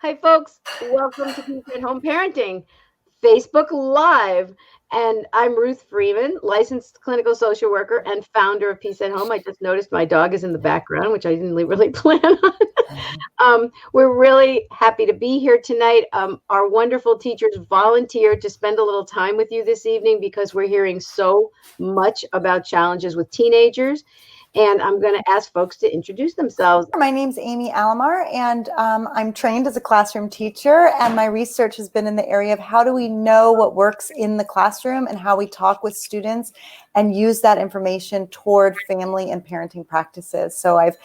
Hi, folks. Welcome to Peace at Home Parenting, Facebook Live. And I'm Ruth Freeman, licensed clinical social worker and founder of Peace at Home. I just noticed my dog is in the background, which I didn't really plan on. We're really happy to be here tonight. Our wonderful teachers volunteered to spend a little time with you this evening because we're hearing so much about challenges with teenagers. And I'm going to ask folks to introduce themselves. My name's Amy Alamar, and I'm trained as a classroom teacher, and my research has been in the area of how do we know what works in the classroom and how we talk with students and use that information toward family and parenting practices. So I've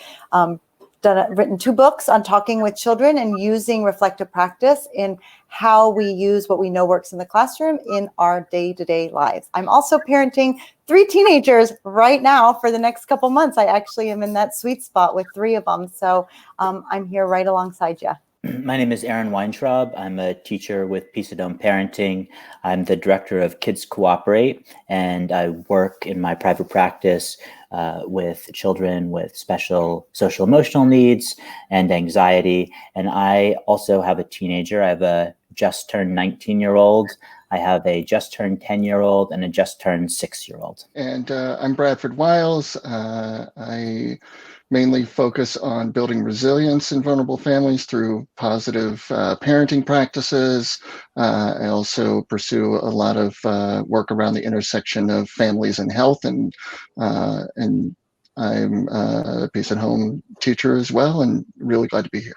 written 2 books on talking with children and using reflective practice in how we use what we know works in the classroom in our day-to-day lives. I'm also parenting 3 teenagers right now for the next couple months. I actually am in that sweet spot with 3 of them. So I'm here right alongside you. My name is Aaron Weintraub. I'm a teacher with Peace at Home Parenting. I'm the director of Kids Cooperate, and I work in my private practice with children with special social emotional needs and anxiety. And I also have a teenager. I have a just turned 19-year-old. I have a just turned 10-year-old and a just turned 6-year-old. And I'm Bradford Wiles. I mainly focus on building resilience in vulnerable families through positive parenting practices. I also pursue a lot of work around the intersection of families and health, and I'm a Peace at Home teacher as well, and really glad to be here.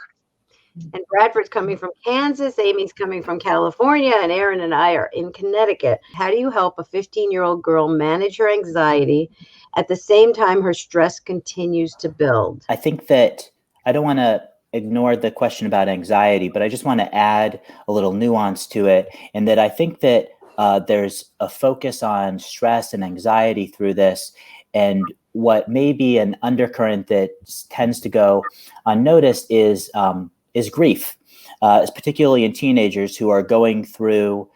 And Bradford's coming from Kansas, Amy's coming from California, and Aaron and I are in Connecticut. How do you help a 15-year-old girl manage her anxiety at the same time her stress continues to build? I think that I don't want to ignore the question about anxiety, but I just want to add a little nuance to it, in that I think that there's a focus on stress and anxiety through this, and what may be an undercurrent that tends to go unnoticed is grief, particularly in teenagers who are going through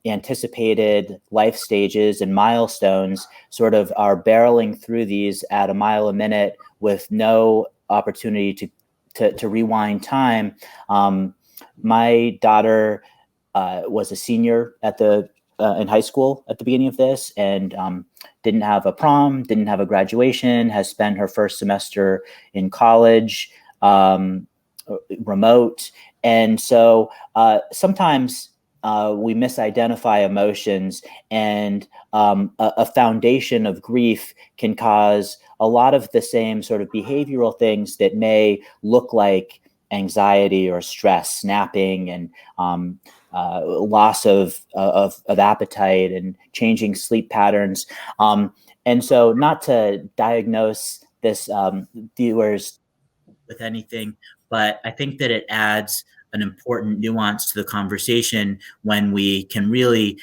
anticipated life stages and milestones, sort of are barreling through these at a mile a minute with no opportunity to rewind time. My daughter was a senior in high school at the beginning of this, and didn't have a prom, didn't have a graduation, has spent her first semester in college remote. And so sometimes we misidentify emotions, and a foundation of grief can cause a lot of the same sort of behavioral things that may look like anxiety or stress, snapping and loss of appetite and changing sleep patterns. And so not to diagnose this viewers with anything, but I think that it adds an important nuance to the conversation when we can really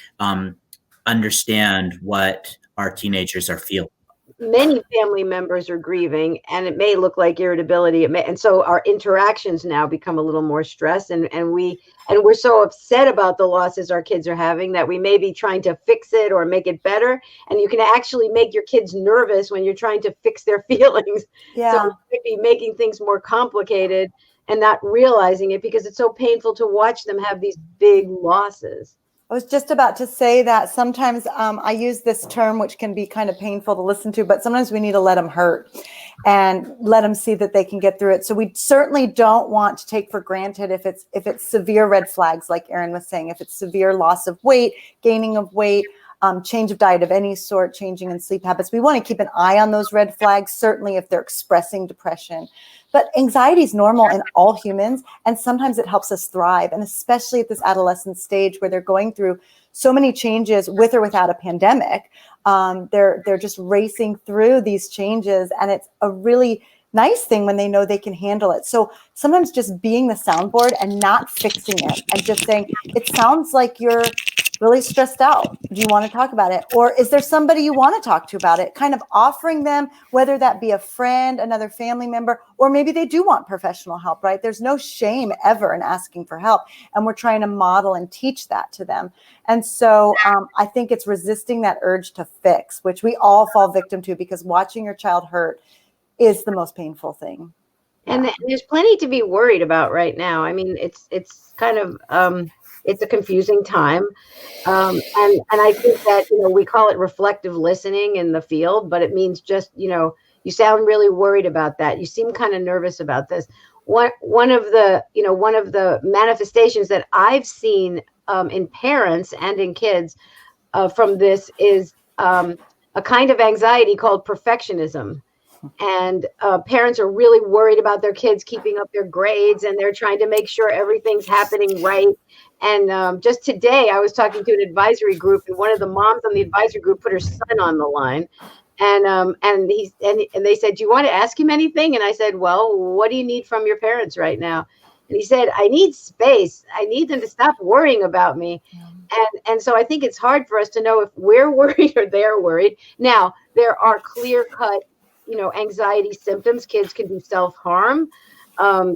understand what our teenagers are feeling. Many family members are grieving, and it may look like irritability. And so our interactions now become a little more stressed, and we're so upset about the losses our kids are having that we may be trying to fix it or make it better. And you can actually make your kids nervous when you're trying to fix their feelings. Yeah. So we could be making things more complicated and not realizing it because it's so painful to watch them have these big losses. I was just about to say that sometimes I use this term, which can be kind of painful to listen to, but sometimes we need to let them hurt and let them see that they can get through it. So we certainly don't want to take for granted if it's severe red flags, like Aaron was saying, if it's severe loss of weight, gaining of weight, change of diet of any sort, changing in sleep habits. We want to keep an eye on those red flags, certainly if they're expressing depression. But anxiety is normal in all humans, and sometimes it helps us thrive, and especially at this adolescent stage where they're going through so many changes with or without a pandemic. They're just racing through these changes, and it's a really nice thing when they know they can handle it. So sometimes just being the soundboard and not fixing it and just saying, it sounds like you're really stressed out. Do you want to talk about it? Or is there somebody you want to talk to about it? Kind of offering them, whether that be a friend, another family member, or maybe they do want professional help, right? There's no shame ever in asking for help. And we're trying to model and teach that to them. And so I think it's resisting that urge to fix, which we all fall victim to, because watching your child hurt is the most painful thing. And there's plenty to be worried about right now. I mean, it's kind of it's a confusing time. And I think that, we call it reflective listening in the field, but it means just, you sound really worried about that. You seem kind of nervous about this. One of the manifestations that I've seen in parents and in kids from this is a kind of anxiety called perfectionism. And parents are really worried about their kids keeping up their grades, and they're trying to make sure everything's happening right. And just today, I was talking to an advisory group, and one of the moms on the advisory group put her son on the line, and they said, "Do you want to ask him anything?" And I said, "Well, what do you need from your parents right now?" And he said, "I need space. I need them to stop worrying about me." And so I think it's hard for us to know if we're worried or they're worried. Now, there are clear cut anxiety symptoms. Kids can do self-harm.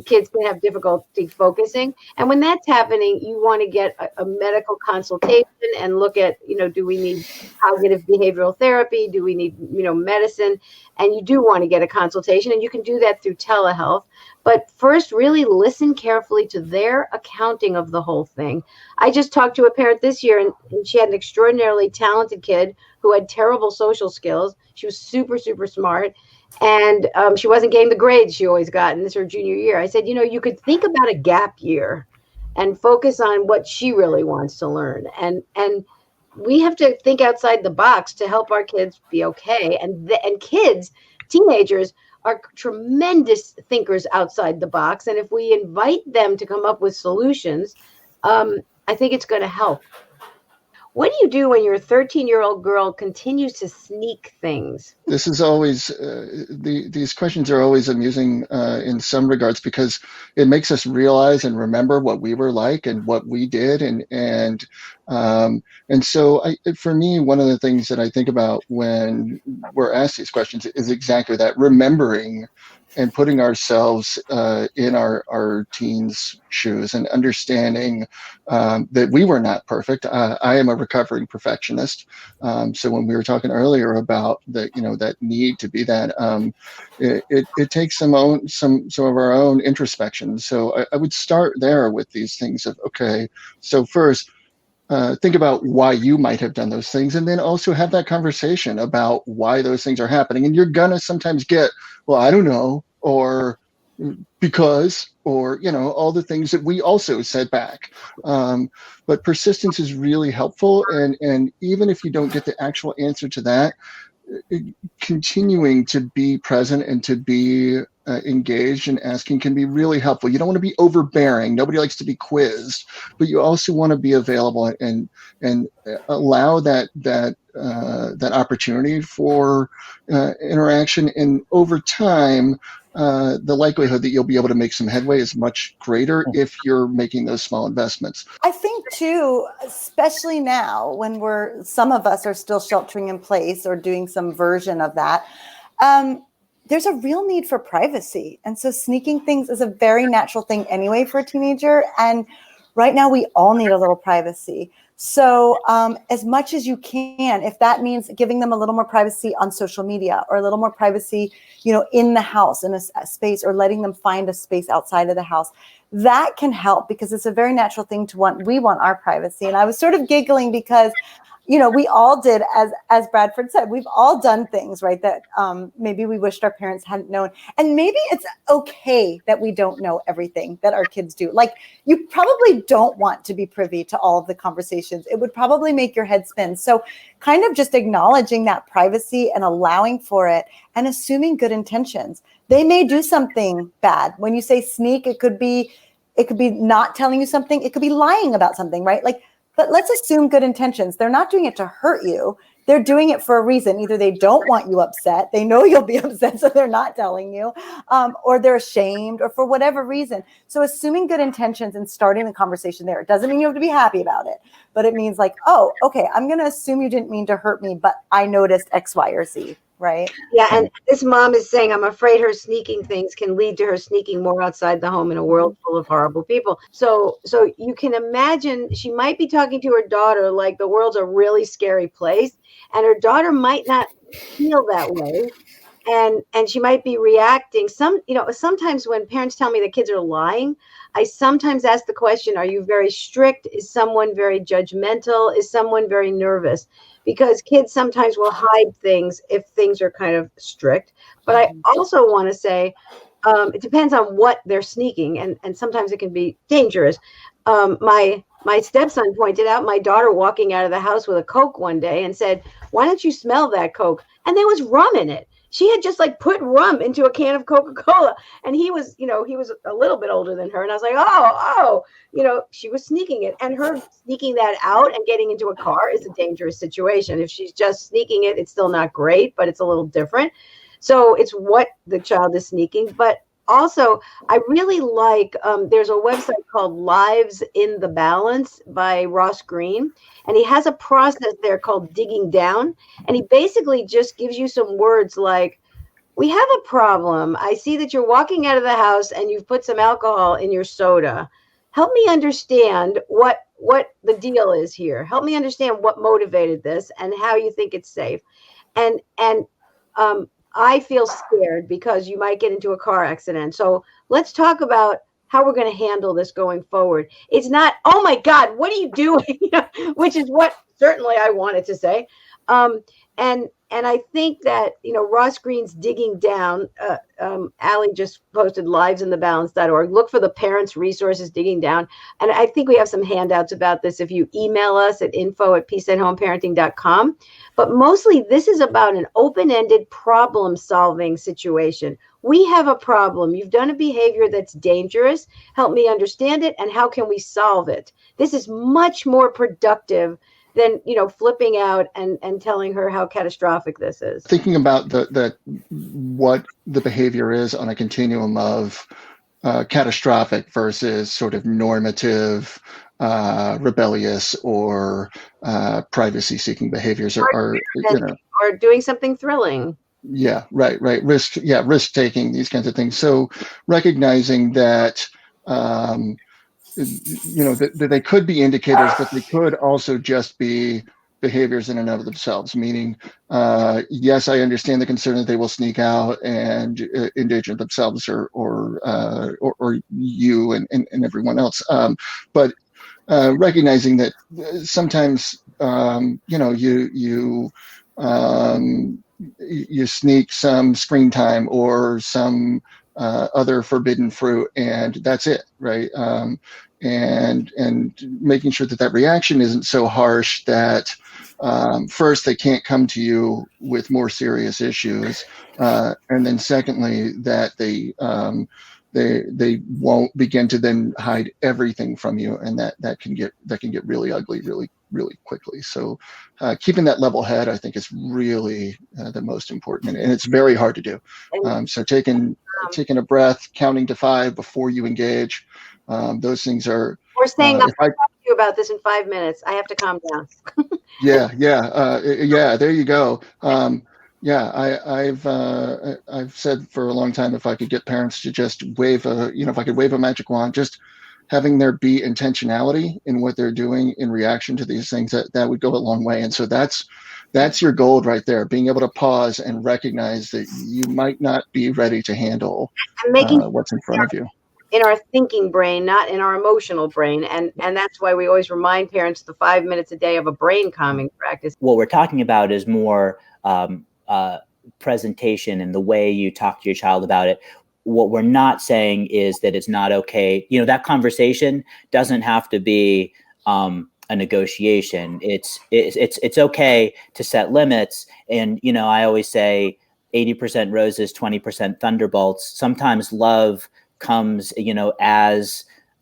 Kids can have difficulty focusing. And when that's happening, you want to get a medical consultation and look at, do we need cognitive behavioral therapy? Do we need, medicine? And you do want to get a consultation, and you can do that through telehealth. But first, really listen carefully to their accounting of the whole thing. I just talked to a parent this year, and she had an extraordinarily talented kid who had terrible social skills. She was super, super smart. And she wasn't getting the grades she always got, and this is her junior year. I said, you could think about a gap year and focus on what she really wants to learn. And we have to think outside the box to help our kids be okay. And kids, teenagers, are tremendous thinkers outside the box. And if we invite them to come up with solutions, I think it's going to help. What do you do when your 13-year-old girl continues to sneak things? This is always, these questions are always amusing in some regards, because it makes us realize and remember what we were like and what we did. And so for me, one of the things that I think about when we're asked these questions is exactly that, remembering and putting ourselves in our teens' shoes and understanding that we were not perfect. I am a recovering perfectionist. So when we were talking earlier about that need to be that, it takes some of our own introspection. So I would start there with these things of, okay, so first, think about why you might have done those things, and then also have that conversation about why those things are happening. And you're gonna sometimes get, well, I don't know, or because, or all the things that we also said back. But persistence is really helpful, and even if you don't get the actual answer to that, continuing to be present and to be engaged and asking can be really helpful. You don't want to be overbearing. Nobody likes to be quizzed, but you also want to be available and allow that opportunity for interaction. And over time, the likelihood that you'll be able to make some headway is much greater if you're making those small investments. I think too, especially now when some of us are still sheltering in place or doing some version of that, there's a real need for privacy. And so sneaking things is a very natural thing anyway for a teenager. And right now we all need a little privacy. So as much as you can, if that means giving them a little more privacy on social media, or a little more privacy, in the house, in a space, or letting them find a space outside of the house, that can help, because it's a very natural thing to want. We want our privacy. And I was sort of giggling because, we all did, as Bradford said, we've all done things, right, that maybe we wished our parents hadn't known. And maybe it's okay that we don't know everything that our kids do. Like, you probably don't want to be privy to all of the conversations. It would probably make your head spin. So kind of just acknowledging that privacy and allowing for it, and assuming good intentions. They may do something bad. When you say sneak, it could be not telling you something. It could be lying about something, right? But let's assume good intentions. They're not doing it to hurt you. They're doing it for a reason. Either they don't want you upset, they know you'll be upset, so they're not telling you, or they're ashamed, or for whatever reason. So assuming good intentions and starting the conversation there. It doesn't mean you have to be happy about it, but it means like, oh, okay, I'm going to assume you didn't mean to hurt me, but I noticed X, Y, or Z. Right. Yeah. And this mom is saying, I'm afraid her sneaking things can lead to her sneaking more outside the home in a world full of horrible people. So you can imagine she might be talking to her daughter like the world's a really scary place, and her daughter might not feel that way. and she might be reacting. Sometimes when parents tell me the kids are lying, I sometimes ask the question, are you very strict? Is someone very judgmental? Is someone very nervous? Because kids sometimes will hide things if things are kind of strict. But I also want to say, it depends on what they're sneaking, and sometimes it can be dangerous. My stepson pointed out my daughter walking out of the house with a Coke one day and said, "Why don't you smell that Coke?" And there was rum in it. She had just like put rum into a can of Coca-Cola, and he was a little bit older than her, and I was like, oh, she was sneaking it, and her sneaking that out and getting into a car is a dangerous situation. If she's just sneaking it, it's still not great, but it's a little different. So it's what the child is sneaking. But also, I really like, there's a website called Lives in the Balance by Ross Green, and he has a process there called digging down. And he basically just gives you some words like, we have a problem. I see that you're walking out of the house and you've put some alcohol in your soda. Help me understand what the deal is here. Help me understand what motivated this and how you think it's safe. And I feel scared because you might get into a car accident. So let's talk about how we're going to handle this going forward. It's not, oh my God, what are you doing? Which is what certainly I wanted to say. And I think that, Ross Green's digging down, Allie just posted livesinthebalance.org. Look for the parents' resources digging down. And I think we have some handouts about this if you email us at info@peaceathomeparenting.com. But mostly this is about an open-ended problem-solving situation. We have a problem. You've done a behavior that's dangerous. Help me understand it, and how can we solve it? This is much more productive than flipping out and telling her how catastrophic this is. Thinking about what the behavior is on a continuum of catastrophic versus sort of normative, rebellious, or privacy-seeking behaviors or doing something thrilling. Yeah, right. Risk-taking, these kinds of things. So recognizing that. That they could be indicators, but they could also just be behaviors in and of themselves. Meaning, yes, I understand the concern that they will sneak out and endanger themselves or you and everyone else. But recognizing that sometimes, you sneak some screen time or some other forbidden fruit, and that's it, right? And making sure that reaction isn't so harsh that first they can't come to you with more serious issues, and then secondly that they won't begin to then hide everything from you, and that can get really ugly really quickly. So keeping that level head, I think, is really the most important, and it's very hard to do. So taking a breath, counting to 5 before you engage, those things are. We're saying I'll talk to you about this in 5 minutes. I have to calm down. Yeah. There you go. I've said for a long time, if I could get parents to just if I could wave a magic wand, just having there be intentionality in what they're doing in reaction to these things, that would go a long way. And so that's your gold right there, being able to pause and recognize that you might not be ready to handle what's in front of you. In our thinking brain, not in our emotional brain. And that's why we always remind parents the 5 minutes a day of a brain calming practice. What we're talking about is more presentation and the way you talk to your child about it. What we're not saying is that it's not okay. That conversation doesn't have to be a negotiation. It's okay to set limits. And, I always say 80% roses, 20% thunderbolts. Sometimes love comes,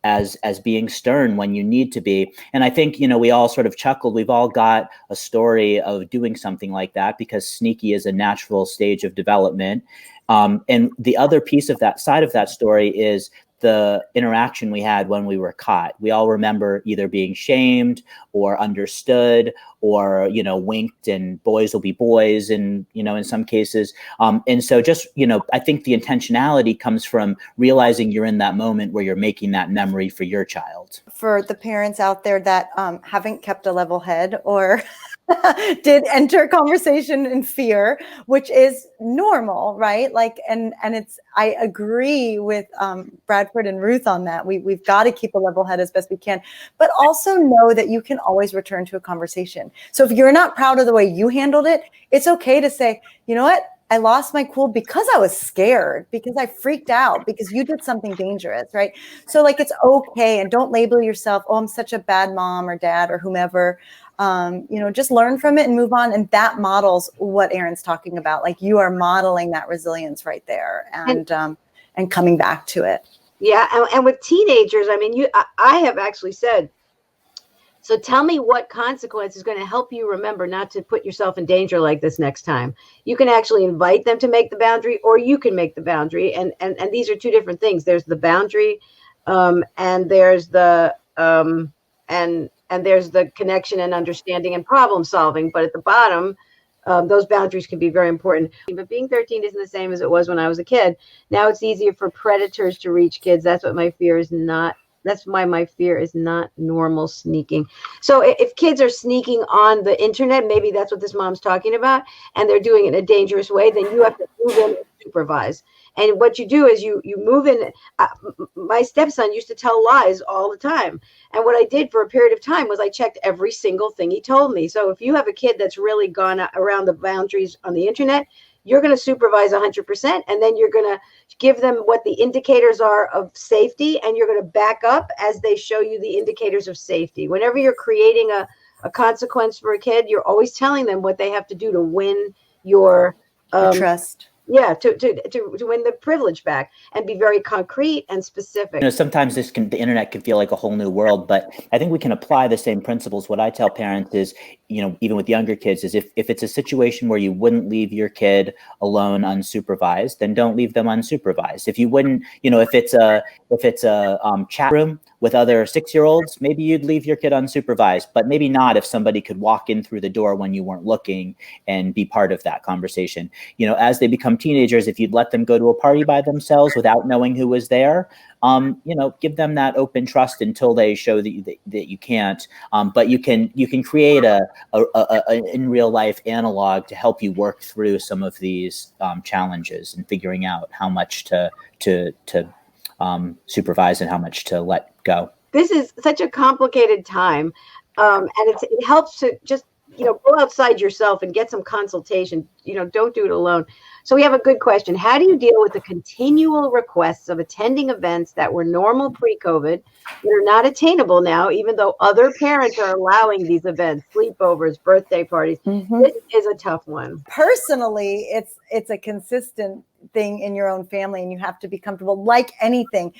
as being stern when you need to be. And I think, we all sort of chuckled. We've all got a story of doing something like that because sneaky is a natural stage of development. And the other piece of that side of that story is the interaction we had when we were caught. We all remember either being shamed or understood or, winked, and boys will be boys, and, in some cases. And so just, I think the intentionality comes from realizing you're in that moment where you're making that memory for your child. For the parents out there that haven't kept a level head or did enter conversation in fear, which is normal, right? Like, and it's, I agree with Bradford and Ruth on that. We've got to keep a level head as best we can, but also know that you can always return to a conversation. So if you're not proud of the way you handled it, it's okay to say, you know what? I lost my cool because I was scared, because I freaked out, because you did something dangerous, right? So like, it's okay. And don't label yourself, oh, I'm such a bad mom or dad or whomever. Just learn from it and move on. And that models what Erin's talking about. Like, you are modeling that resilience right there, and coming back to it. Yeah. And with teenagers, I mean, I have actually said, so tell me what consequence is going to help you remember not to put yourself in danger like this next time. You can actually invite them to make the boundary, or you can make the boundary. And these are two different things. There's the boundary, and there's the and there's the connection and understanding and problem solving. But at the bottom, those boundaries can be very important. But being 13 isn't the same as it was when I was a kid. Now it's easier for predators to reach kids. That's what my fear is not. That's why my fear is not normal sneaking. So if kids are sneaking on the internet, maybe that's what this mom's talking about, and they're doing it in a dangerous way, then you have to move in and supervise. And what you do is you move in. My stepson used to tell lies all the time. And what I did for a period of time was I checked every single thing he told me. So if you have a kid that's really gone around the boundaries on the internet, you're going to supervise 100%, and then you're going to give them what the indicators are of safety, and you're going to back up as they show you the indicators of safety. Whenever you're creating a consequence for a kid, you're always telling them what they have to do to win your trust. Yeah, to win the privilege back, and be very concrete and specific. Sometimes the internet can feel like a whole new world, but I think we can apply the same principles. What I tell parents is, even with younger kids, is if it's a situation where you wouldn't leave your kid alone unsupervised, then don't leave them unsupervised. If you wouldn't, if it's a chat room with other 6-year-olds, maybe you'd leave your kid unsupervised, but maybe not if somebody could walk in through the door when you weren't looking and be part of that conversation. As they become teenagers, if you'd let them go to a party by themselves without knowing who was there, give them that open trust until they show that you can't. But you can create a in real life analog to help you work through some of these challenges and figuring out how much to supervise and how much to let go. This is such a complicated time, and it helps to just go outside yourself and get some consultation. Don't do it alone. So we have a good question. How do you deal with the continual requests of attending events that were normal pre-COVID that are not attainable now, even though other parents are allowing these events, sleepovers, birthday parties? Mm-hmm. This is a tough one. Personally, it's a consistent thing in your own family, and you have to be comfortable. Like anything,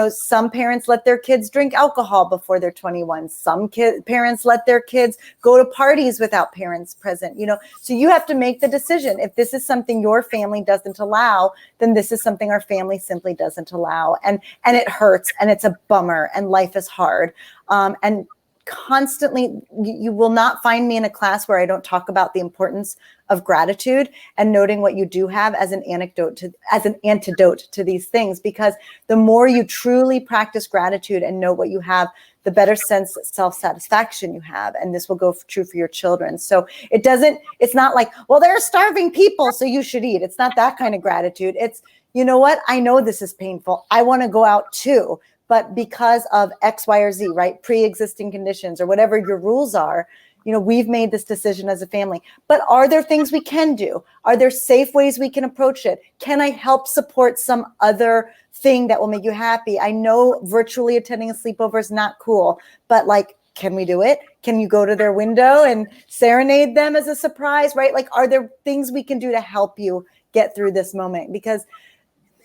some parents let their kids drink alcohol before they're 21. Some parents let their kids go to parties without parents present. So you have to make the decision. If this is something your family doesn't allow, then this is something our family simply doesn't allow, and it hurts, and it's a bummer, and life is hard, and constantly, you will not find me in a class where I don't talk about the importance of gratitude and noting what you do have as an antidote to these things, because the more you truly practice gratitude and know what you have, the better sense of self-satisfaction you have. And this will go true for your children. So it's not like, well, there are starving people, so you should eat. It's not that kind of gratitude. It's, you know what? I know this is painful. I want to go out too. But because of X, Y, or Z, right? Pre-existing conditions or whatever your rules are, we've made this decision as a family. But are there things we can do? Are there safe ways we can approach it? Can I help support some other thing that will make you happy? I know virtually attending a sleepover is not cool, but can we do it? Can you go to their window and serenade them as a surprise, right? Are there things we can do to help you get through this moment? Because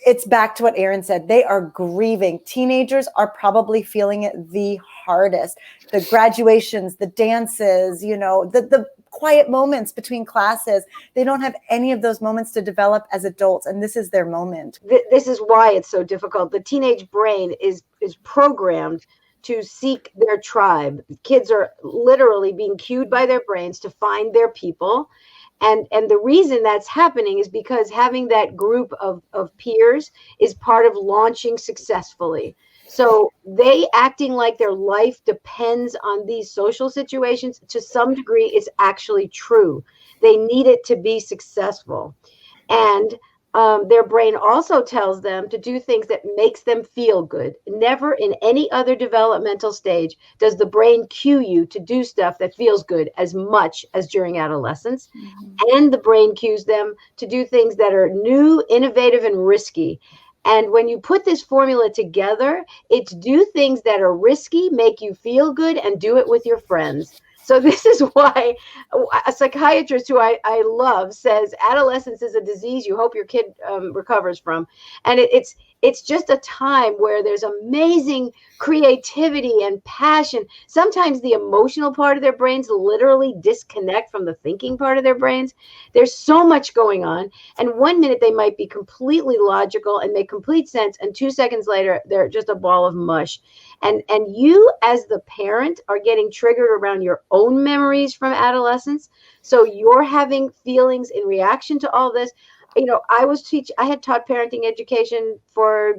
it's back to what Erin said. They are grieving. Teenagers are probably feeling it the hardest. The graduations, the dances, the quiet moments between classes. They don't have any of those moments to develop as adults, and this is their moment. This is why it's so difficult. The teenage brain is programmed to seek their tribe. Kids are literally being cued by their brains to find their people. And the reason that's happening is because having that group of peers is part of launching successfully. So they acting like their life depends on these social situations to some degree is actually true. They need it to be successful. And their brain also tells them to do things that makes them feel good. Never in any other developmental stage does the brain cue you to do stuff that feels good as much as during adolescence. And the brain cues them to do things that are new, innovative, and risky. And when you put this formula together, it's do things that are risky, make you feel good, and do it with your friends. So this is why a psychiatrist who I love says adolescence is a disease you hope your kid recovers from. And it's just a time where there's amazing creativity and passion. Sometimes the emotional part of their brains literally disconnect from the thinking part of their brains. There's so much going on. And 1 minute they might be completely logical and make complete sense. And 2 seconds later, they're just a ball of mush. And you as the parent are getting triggered around your own memories from adolescence. So you're having feelings in reaction to all this. I had taught parenting education for,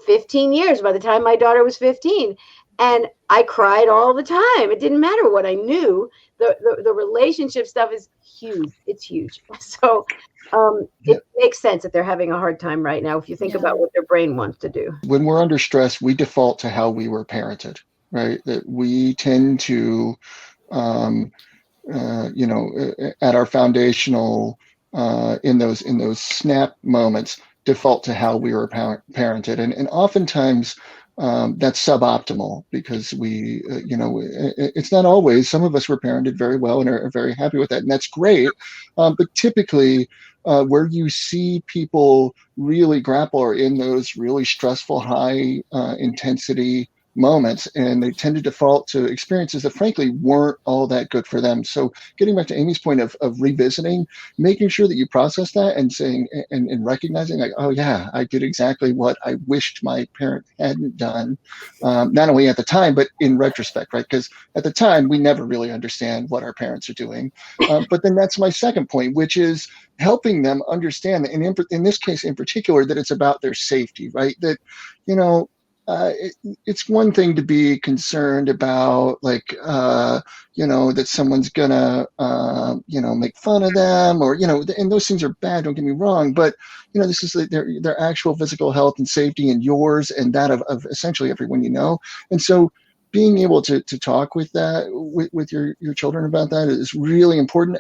15 years by the time my daughter was 15. And I cried all the time. It didn't matter what I knew. The relationship stuff is huge. It's huge. So it makes sense that they're having a hard time right now if you think about what their brain wants to do. When we're under stress, we default to how we were parented, right? That we tend to, at our foundational, in those snap moments, default to how we were parented, and oftentimes that's suboptimal because it's not always. Some of us were parented very well and are very happy with that, and that's great. But typically, where you see people really grapple are in those really stressful, high intensity moments, and they tend to default to experiences that frankly weren't all that good for them. So getting back to Amy's point of revisiting, making sure that you process that and saying and recognizing like, oh yeah, I did exactly what I wished my parent hadn't done, not only at the time but in retrospect, right? Because at the time we never really understand what our parents are doing, but then that's my second point, which is helping them understand, and in this case in particular, that it's about their safety, right? That it's one thing to be concerned about, like, that someone's gonna, make fun of them, or, and those things are bad, don't get me wrong, but, this is their actual physical health and safety, and yours and that of essentially everyone you know. And so being able to talk with that, with your children about that is really important.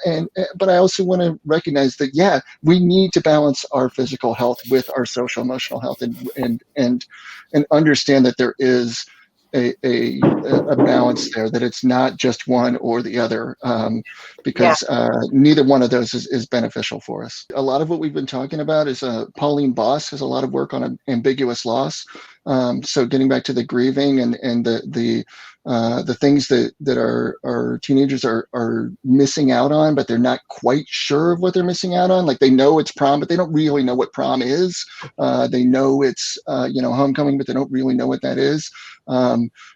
But I also want to recognize that, yeah, we need to balance our physical health with our social emotional health, and understand that there is a balance there, that it's not just one or the other, because neither one of those is beneficial for us. A lot of what we've been talking about is Pauline Boss has a lot of work on ambiguous loss. So getting back to the grieving and the things that our teenagers are missing out on, but they're not quite sure of what they're missing out on. Like, they know it's prom, but they don't really know what prom is. They know it's homecoming, but they don't really know what that is.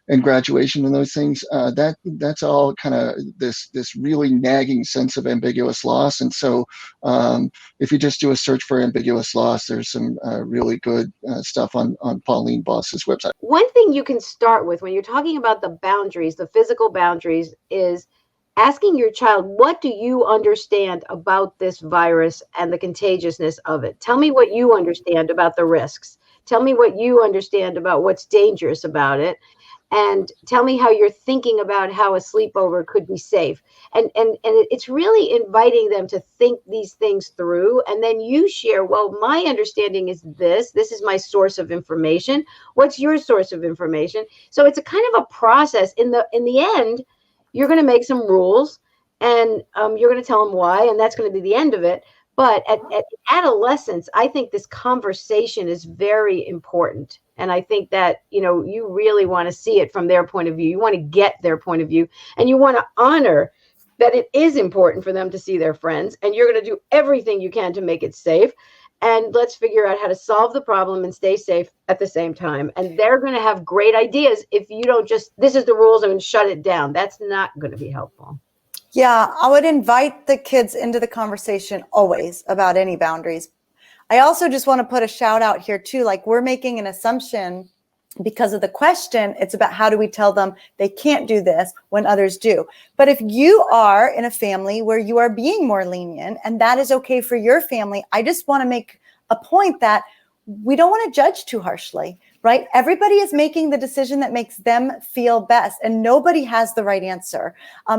And graduation and those things. That's all kind of this really nagging sense of ambiguous loss. And so if you just do a search for ambiguous loss, there's some really good stuff on Pauline Boss's website. One thing you can start with when you're talking about the boundaries, the physical boundaries, is asking your child, what do you understand about this virus and the contagiousness of it? Tell me what you understand about the risks. Tell me what you understand about what's dangerous about it. And tell me how you're thinking about how a sleepover could be safe. And it's really inviting them to think these things through. And then you share, well, my understanding is this is my source of information. What's your source of information? So it's a kind of a process. In the end, you're going to make some rules, and you're going to tell them why, and that's going to be the end of it. But at adolescence, I think this conversation is very important. And I think that, you really want to see it from their point of view. You want to get their point of view, and you want to honor that it is important for them to see their friends, and you're going to do everything you can to make it safe. And let's figure out how to solve the problem and stay safe at the same time. And they're going to have great ideas if you don't just, this is the rules and shut it down. That's not going to be helpful. Yeah, I would invite the kids into the conversation always about any boundaries. I also just want to put a shout out here too. Like, we're making an assumption because of the question. It's about how do we tell them they can't do this when others do. But if you are in a family where you are being more lenient and that is okay for your family, I just want to make a point that we don't want to judge too harshly, right? Everybody is making the decision that makes them feel best, and nobody has the right answer.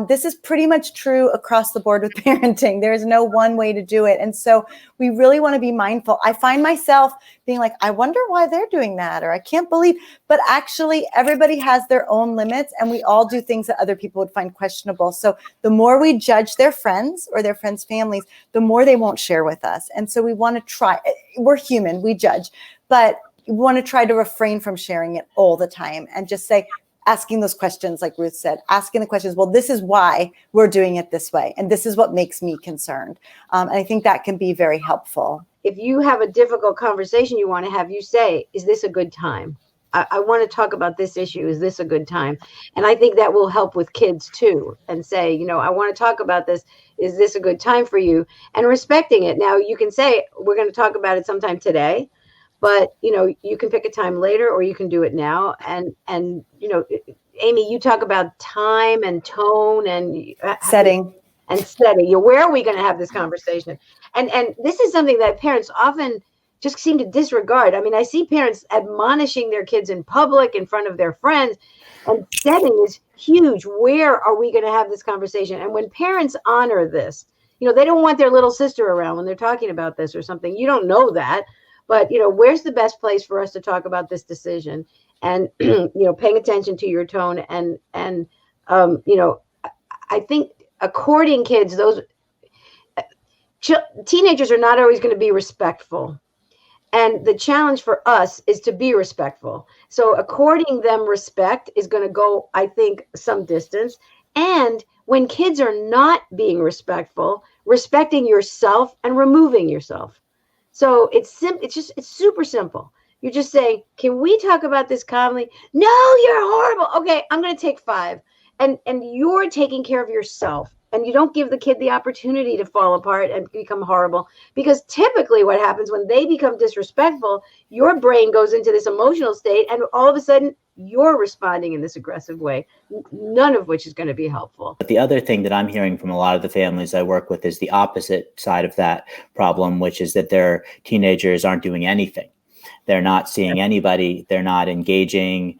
This is pretty much true across the board with parenting. There is no one way to do it. And so we really want to be mindful. I find myself being like, I wonder why they're doing that, or I can't believe, but actually everybody has their own limits, and we all do things that other people would find questionable. So the more we judge their friends or their friends' families, the more they won't share with us. And so we want to try, we're human, we judge, but we want to try to refrain from sharing it all the time and just say, asking those questions, like Ruth said, asking the questions, well, this is why we're doing it this way, and this is what makes me concerned. And I think that can be very helpful. If you have a difficult conversation you want to have, you say, is this a good time? I want to talk about this issue. Is this a good time? And I think that will help with kids too, and say, I want to talk about this. Is this a good time for you? And respecting it. Now you can say, we're going to talk about it sometime today, but you can pick a time later, or you can do it now. And Amy, you talk about time and tone and setting. Where are we going to have this conversation? And this is something that parents often just seem to disregard. I mean, I see parents admonishing their kids in public in front of their friends, and setting is huge. Where are we going to have this conversation? And when parents honor this, they don't want their little sister around when they're talking about this or something. You don't know that, but where's the best place for us to talk about this decision? And paying attention to your tone, and I think according kids, teenagers are not always going to be respectful. And the challenge for us is to be respectful. So according them respect is going to go, I think, some distance. And when kids are not being respectful, respecting yourself and removing yourself. So it's super simple. You're just saying, can we talk about this calmly? No, you're horrible. Okay, I'm going to take 5. And you're taking care of yourself. And you don't give the kid the opportunity to fall apart and become horrible. Because typically what happens when they become disrespectful, your brain goes into this emotional state, and all of a sudden you're responding in this aggressive way, none of which is going to be helpful. But the other thing that I'm hearing from a lot of the families I work with is the opposite side of that problem, which is that their teenagers aren't doing anything. They're not seeing anybody. They're not engaging.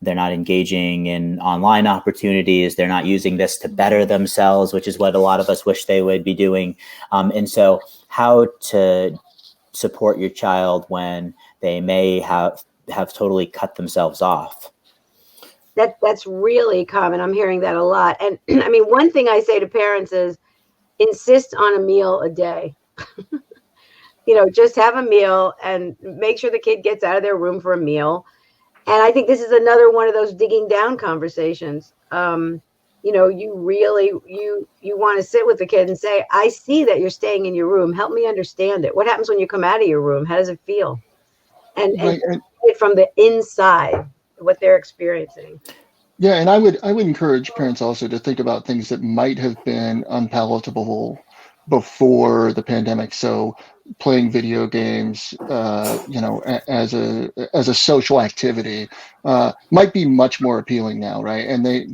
They're not engaging in online opportunities. They're not using this to better themselves, which is what a lot of us wish they would be doing. And so how to support your child when they may have totally cut themselves off. That's really common. I'm hearing that a lot. And I mean, one thing I say to parents is insist on a meal a day. Just have a meal and make sure the kid gets out of their room for a meal. And I think this is another one of those digging down conversations. You want to sit with the kid and say, I see that you're staying in your room. Help me understand it. What happens when you come out of your room? How does it feel? And it from the inside, what they're experiencing. Yeah, and I would encourage parents also to think about things that might have been unpalatable before the pandemic. So playing video games, as a social activity, might be much more appealing now, right? And it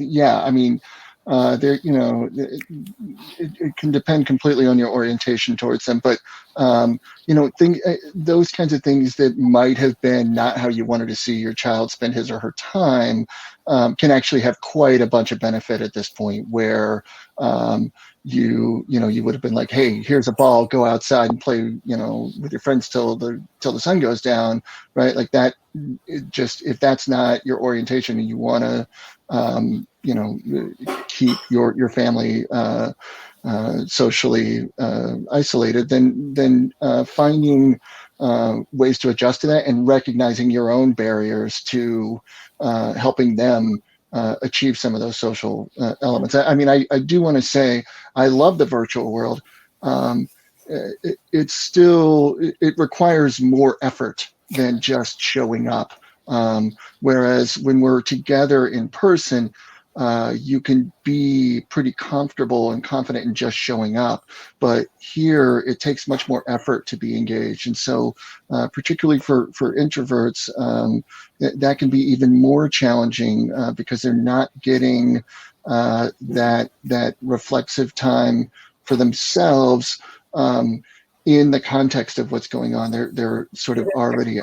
can depend completely on your orientation towards them, but those kinds of things that might have been not how you wanted to see your child spend his or her time can actually have quite a bunch of benefit at this point, where you would have been like, hey, here's a ball, go outside and play with your friends till the sun goes down, right? Like that. If that's not your orientation and you want to keep your family socially isolated, then finding ways to adjust to that and recognizing your own barriers to helping them achieve some of those social elements. I mean, I do want to say I love the virtual world. It requires more effort than just showing up. Whereas when we're together in person, you can be pretty comfortable and confident in just showing up. But here, it takes much more effort to be engaged. And so, particularly for introverts, that can be even more challenging because they're not getting that reflexive time for themselves. In the context of what's going on, they're sort of already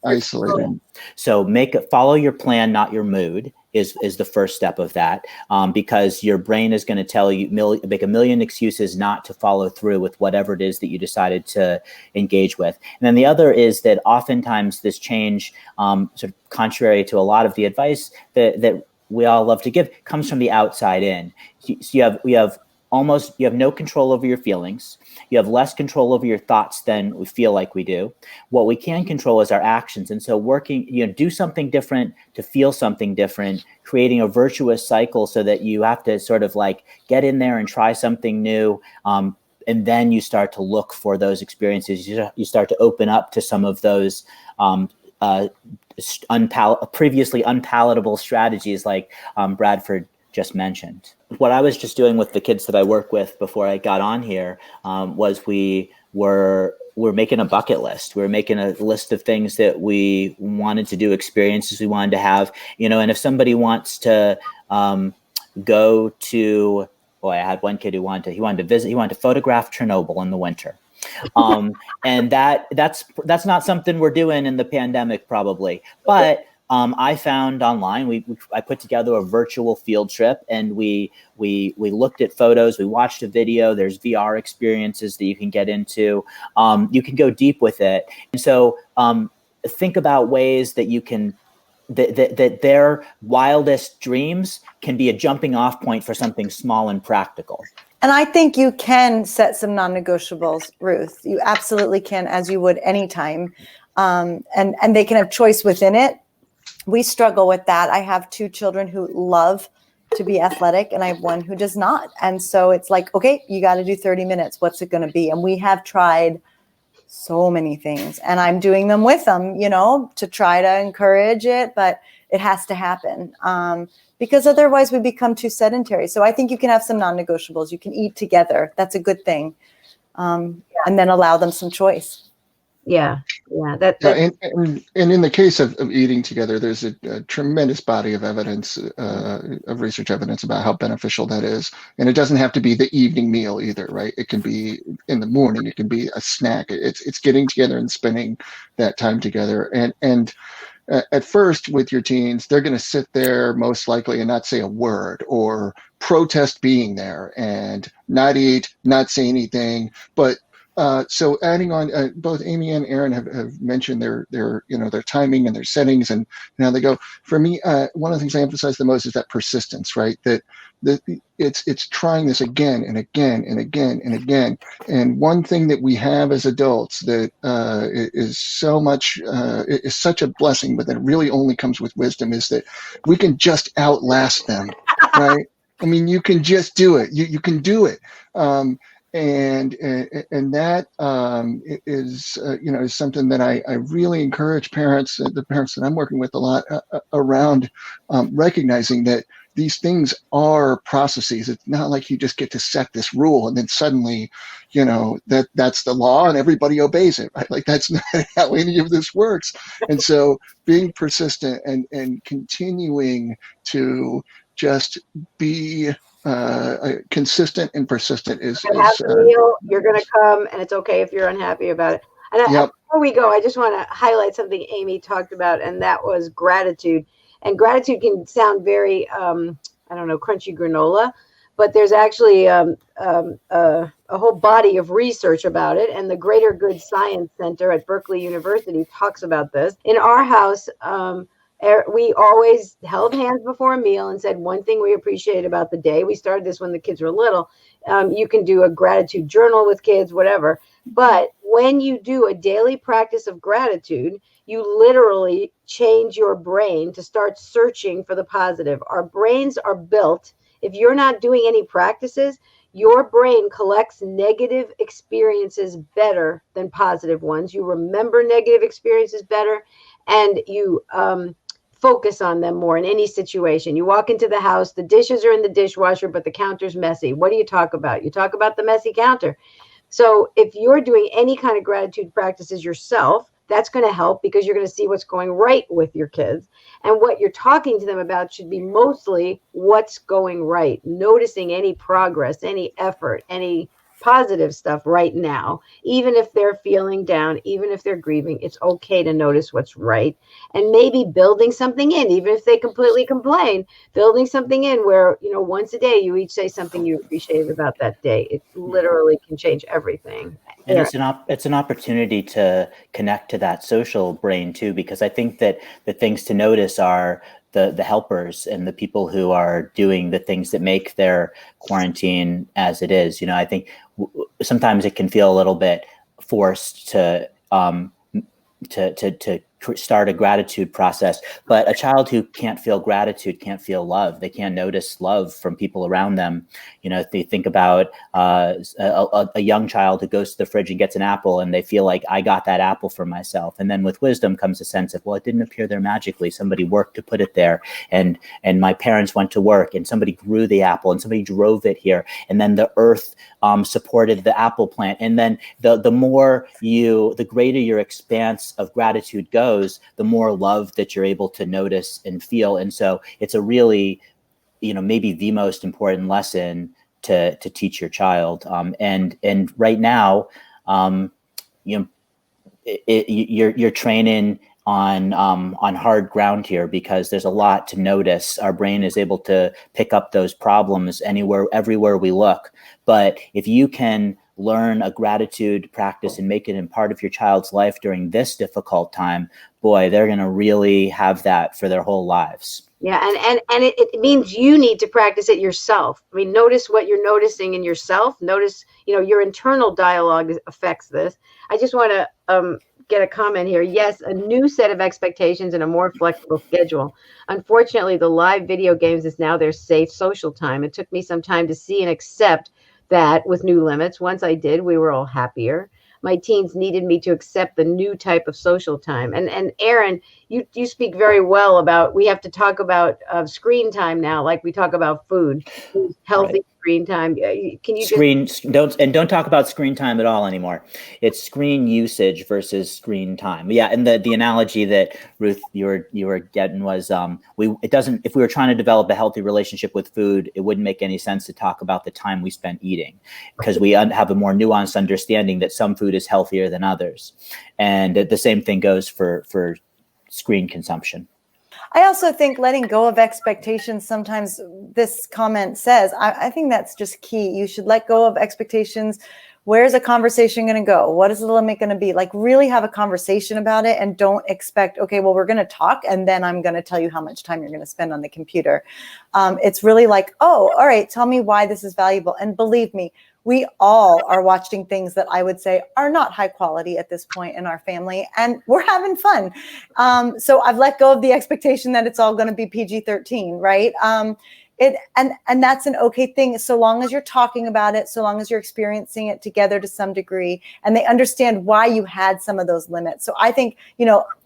isolated. So follow your plan, not your mood, is the first step of that, because your brain is going to tell you, make a million excuses not to follow through with whatever it is that you decided to engage with. And then the other is that oftentimes this change, sort of contrary to a lot of the advice that we all love to give, comes from the outside in. So you have no control over your feelings. You have less control over your thoughts than we feel like we do. What we can control is our actions. And so do something different to feel something different, creating a virtuous cycle so that you have to sort of like get in there and try something new. And then you start to look for those experiences. You start to open up to some of those previously unpalatable strategies like Bradford just mentioned. What I was just doing with the kids that I work with before I got on here was we're making a bucket list. We're making a list of things that we wanted to do, experiences we wanted to have, and if somebody wants to go to, I had one kid who wanted to photograph Chernobyl in the winter. And that's not something we're doing in the pandemic probably, but I found online, I put together a virtual field trip, and we looked at photos, we watched a video. There's VR experiences that you can get into. You can go deep with it. And so think about ways that you can, that their wildest dreams can be a jumping off point for something small and practical. And I think you can set some non-negotiables, Ruth. You absolutely can, as you would anytime. And they can have choice within it. We struggle with that. I have 2 children who love to be athletic, and I have one who does not. And so it's like, okay, you got to do 30 minutes. What's it going to be? And we have tried so many things, and I'm doing them with them, to try to encourage it, but it has to happen because otherwise we become too sedentary. So I think you can have some non-negotiables. You can eat together. That's a good thing. And then allow them some choice. Yeah. And in the case of eating together, there's a tremendous body of evidence, of research evidence about how beneficial that is. And it doesn't have to be the evening meal either, right? It can be in the morning. It can be a snack. It's getting together and spending that time together. And at first with your teens, they're going to sit there most likely and not say a word or protest being there and not eat, not say anything, but so adding on, both Amy and Aaron have mentioned their timing and their settings and how they go. For me, one of the things I emphasize the most is that persistence, right? That it's trying this again and again and again and again. And one thing that we have as adults that is such a blessing, but that really only comes with wisdom, is that we can just outlast them, right? I mean, you can just do it. You can do it. And that is something that I really encourage parents, the parents that I'm working with a lot, around recognizing that these things are processes. It's not like you just get to set this rule and then suddenly, that's the law and everybody obeys it, right? Like that's not how any of this works. And so being persistent and continuing to just be consistent and persistent is meal, you're going to come, and it's okay if you're unhappy about it. And before we go, I just want to highlight something Amy talked about, and that was gratitude. And gratitude can sound very, crunchy granola, but there's actually a whole body of research about it. And the Greater Good Science Center at Berkeley University talks about this. In our house, we always held hands before a meal and said one thing we appreciate about the day. We started this when the kids were little. You can do a gratitude journal with kids, whatever. But when you do a daily practice of gratitude, you literally change your brain to start searching for the positive. Our brains are built. If you're not doing any practices, your brain collects negative experiences better than positive ones. You remember negative experiences better, and you focus on them more in any situation. You walk into the house, the dishes are in the dishwasher, but the counter's messy. What do you talk about? You talk about the messy counter. So if you're doing any kind of gratitude practices yourself, that's going to help because you're going to see what's going right with your kids. And what you're talking to them about should be mostly what's going right, noticing any progress, any effort, any positive stuff right now. Even if they're feeling down, even if they're grieving, it's okay to notice what's right. And maybe building something in, even if they completely complain, building something in where, once a day you each say something you appreciated about that day. It literally can change everything. And it's an opportunity to connect to that social brain too, because I think that the things to notice are the helpers and the people who are doing the things that make their quarantine as it is. I think sometimes it can feel a little bit forced to start a gratitude process, but a child who can't feel gratitude can't feel love. They can't notice love from people around them. If they think about a young child who goes to the fridge and gets an apple and they feel like, I got that apple for myself. And then with wisdom comes a sense of, well, it didn't appear there magically. Somebody worked to put it there. And my parents went to work and somebody grew the apple and somebody drove it here. And then the earth supported the apple plant. And then the greater your expanse of gratitude goes, the more love that you're able to notice and feel. And so it's a really, maybe the most important lesson to teach your child. And right now, you're training on hard ground here because there's a lot to notice. Our brain is able to pick up those problems everywhere we look. But if you can learn a gratitude practice and make it in part of your child's life during this difficult time, boy, they're going to really have that for their whole lives. Yeah, and it means you need to practice it yourself. I mean, notice what you're noticing in yourself. Notice, your internal dialogue affects this. I just want to get a comment here. Yes, a new set of expectations and a more flexible schedule. Unfortunately, the live video games is now their safe social time. It took me some time to see and accept that with new limits. Once I did, we were all happier. My teens needed me to accept the new type of social time. And Aaron, you speak very well about, we have to talk about screen time now, like we talk about food, healthy right. Screen time. Can you don't talk about screen time at all anymore. It's screen usage versus screen time. Yeah, and the analogy that Ruth you were getting was if we were trying to develop a healthy relationship with food, it wouldn't make any sense to talk about the time we spent eating, because we have a more nuanced understanding that some food is healthier than others, and the same thing goes for screen consumption. I also think letting go of expectations, sometimes this comment says, I think that's just key. You should let go of expectations. Where's a conversation going to go? What is the limit going to be? Like, really have a conversation about it and don't expect, okay, well, we're going to talk and then I'm going to tell you how much time you're going to spend on the computer. It's really like, oh, all right, tell me why this is valuable. And believe me, we all are watching things that I would say are not high quality at this point in our family, and we're having fun. So I've let go of the expectation that it's all going to be PG-13, right? And that's an okay thing, so long as you're talking about it, so long as you're experiencing it together to some degree, and they understand why you had some of those limits. So I think,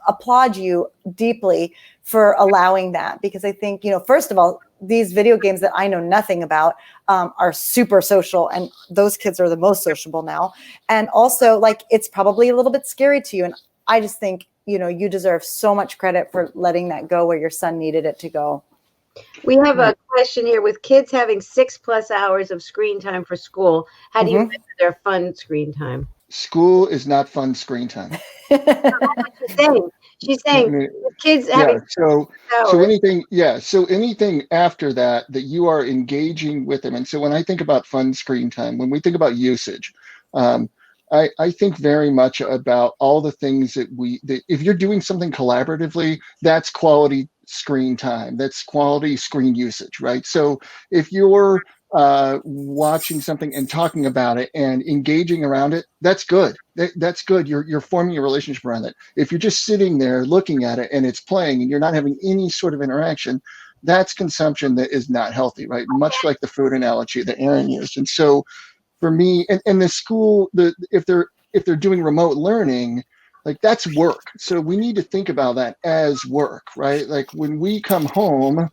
applaud you deeply for allowing that, because I think, first of all, these video games that I know nothing about are super social, and those kids are the most sociable now. And also, like, it's probably a little bit scary to you. And I just think, you deserve so much credit for letting that go where your son needed it to go. We have a question here. With kids having 6+ hours of screen time for school, how do you measure their fun screen time? School is not fun screen time. She's saying with kids having so anything after that you are engaging with them. And so when I think about fun screen time, when we think about usage, I think very much about all the things that if you're doing something collaboratively, that's quality screen time. That's quality screen usage, right? So if you're watching something and talking about it and engaging around it, that's good. That's good. You're forming a relationship around it. If you're just sitting there looking at it and it's playing and you're not having any sort of interaction, that's consumption that is not healthy, right? Much like the food analogy that Aaron used. And so for me, and the school, if they're doing remote learning, Like that's work. So we need to think about that as work, right? Like when we come home,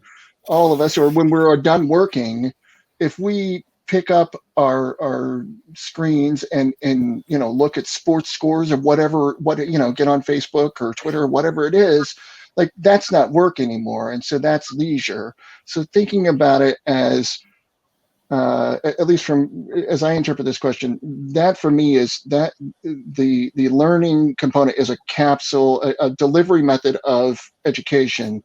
all of us, or when we're done working, if we pick up our screens and look at sports scores or whatever, get on Facebook or Twitter or whatever it is, like that's not work anymore. And so that's leisure. So thinking about it as at least from as I interpret this question, that for me is that the learning component is a capsule, a delivery method of education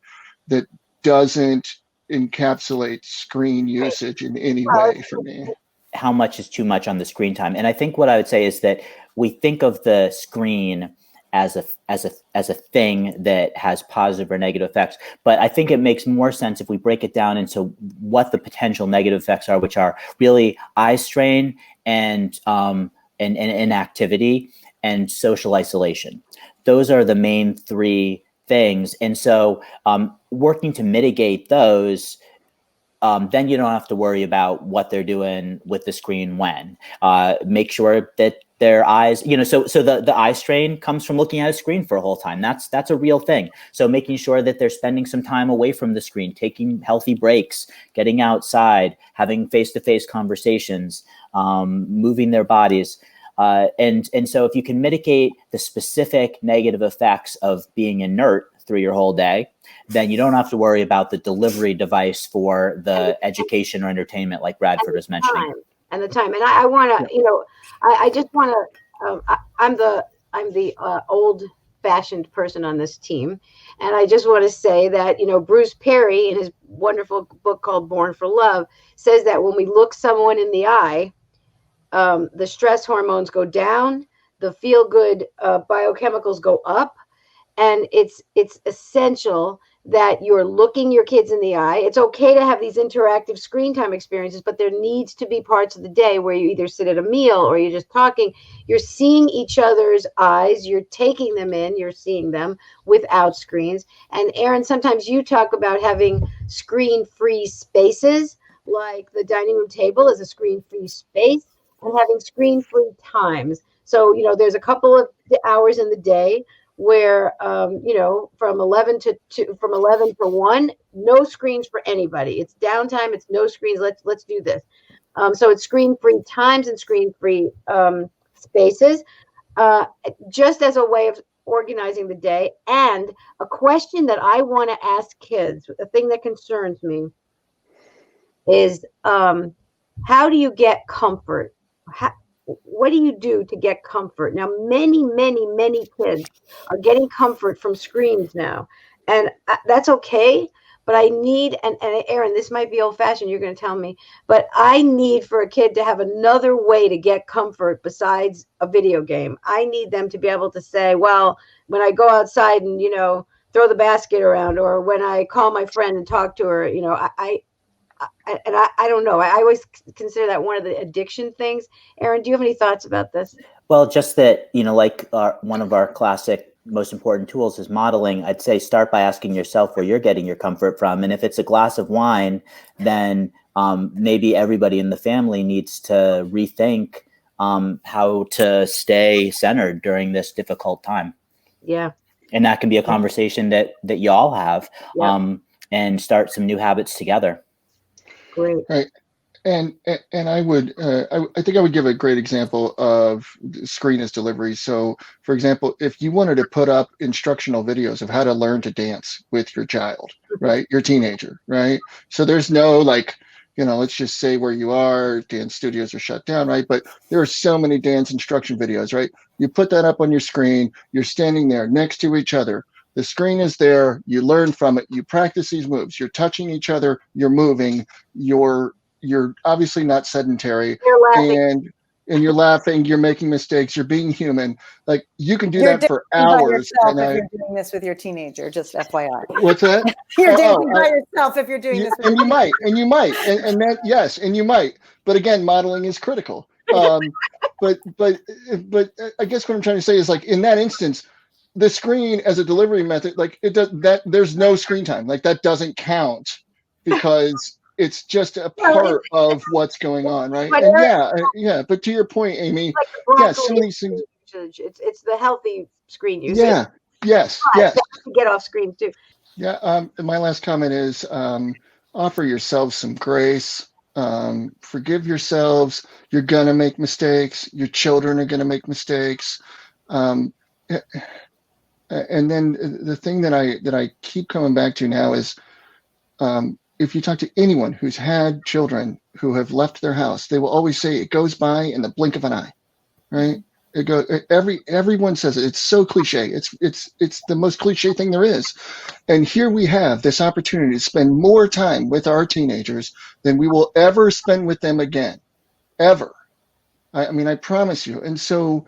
that doesn't encapsulate screen usage in any way for me. How much is too much on the screen time? And I think what I would say is that we think of the screen as a thing that has positive or negative effects. But I think it makes more sense if we break it down into what the potential negative effects are, which are really eye strain and inactivity and social isolation. Those are the main three things. And so working to mitigate those, then you don't have to worry about what they're doing with the screen when. Make sure that their eyes, so the eye strain comes from looking at a screen for a whole time. That's a real thing. So making sure that they're spending some time away from the screen, taking healthy breaks, getting outside, having face-to-face conversations, moving their bodies. And so if you can mitigate the specific negative effects of being inert through your whole day, then you don't have to worry about the delivery device for the education or entertainment like Bradford was mentioning. And the time. And I want to, I just want to, I'm the old fashioned person on this team. And I just want to say that, Bruce Perry in his wonderful book called Born for Love says that when we look someone in the eye, the stress hormones go down, the feel good biochemicals go up. And it's essential that you're looking your kids in the eye. It's okay to have these interactive screen time experiences, but there needs to be parts of the day where you either sit at a meal or you're just talking. You're seeing each other's eyes. You're taking them in. You're seeing them without screens. And Erin, sometimes you talk about having screen-free spaces, like the dining room table is a screen-free space, and having screen-free times. So, there's a couple of hours in the day where from 11 to 1, no screens for anybody. It's downtime. It's no screens. Let's do this. So it's screen-free times and screen-free spaces, just as a way of organizing the day. And a question that I want to ask kids, a thing that concerns me, is how do you get comfort? What do you do to get comfort? Now, many, many, many kids are getting comfort from screens now. And that's okay. But I need, and Erin, this might be old fashioned, you're going to tell me, but I need for a kid to have another way to get comfort besides a video game. I need them to be able to say, well, when I go outside and, throw the basket around, or when I call my friend and talk to her, I don't know. I always consider that one of the addiction things. Erin, do you have any thoughts about this? Well, just that, like one of our classic most important tools is modeling. I'd say start by asking yourself where you're getting your comfort from. And if it's a glass of wine, then maybe everybody in the family needs to rethink how to stay centered during this difficult time. Yeah. And that can be a conversation that you all have, and start some new habits together. Great. Right. And I would I think I would give a great example of screen as delivery. So, for example, if you wanted to put up instructional videos of how to learn to dance with your child, right, your teenager, right? So there's no let's just say where you are, dance studios are shut down, right? But there are so many dance instruction videos, right? You put that up on your screen, you're standing there next to each other. The screen is there, you learn from it, you practice these moves, you're touching each other, you're moving, you're obviously not sedentary, and you're laughing, you're making mistakes, you're being human. Like you can do that for hours. If you're doing this with your teenager, just FYI. What's that? You're dancing by yourself if you're doing this. And you might, and that, yes, and you might. But again, modeling is critical. But I guess what I'm trying to say is, like, in that instance, the screen as a delivery method, like it does that, there's no screen time, like that doesn't count because it's just a part of what's going on, right? And but to your point, Amy, some of these things, It's the healthy screen usage. Yeah. Yes. But Yes. you have to get off screen too. Yeah. And my last comment is offer yourselves some grace. Forgive yourselves. You're gonna make mistakes. Your children are gonna make mistakes. Um, and then the thing that I keep coming back to now is if you talk to anyone who's had children who have left their house, they will always say it goes by in the blink of an eye, right? It go everyone says it. It's so cliche. It's the most cliche thing there is. And here we have this opportunity to spend more time with our teenagers than we will ever spend with them again, ever. I mean, I promise you. And so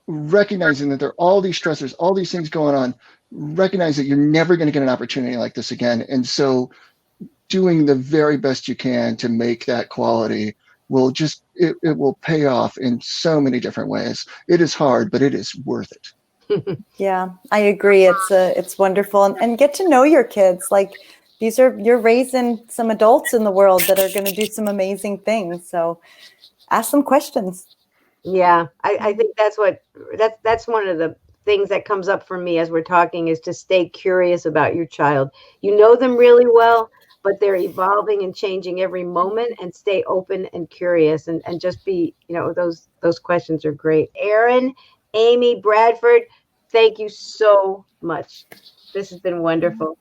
recognizing that there are all these stressors, all these things going on, recognize that you're never going to get an opportunity like this again. And so doing the very best you can to make that quality will just, it will pay off in so many different ways. It is hard, but it is worth it. Yeah, I agree. It's wonderful, and get to know your kids. Like you're raising some adults in the world that are going to do some amazing things. So ask them questions. Yeah, I think that's one of the things that comes up for me as we're talking is to stay curious about your child. You know them really well, but they're evolving and changing every moment, and stay open and curious, and just be, those questions are great. Erin, Amy, Bradford, thank you so much. This has been wonderful.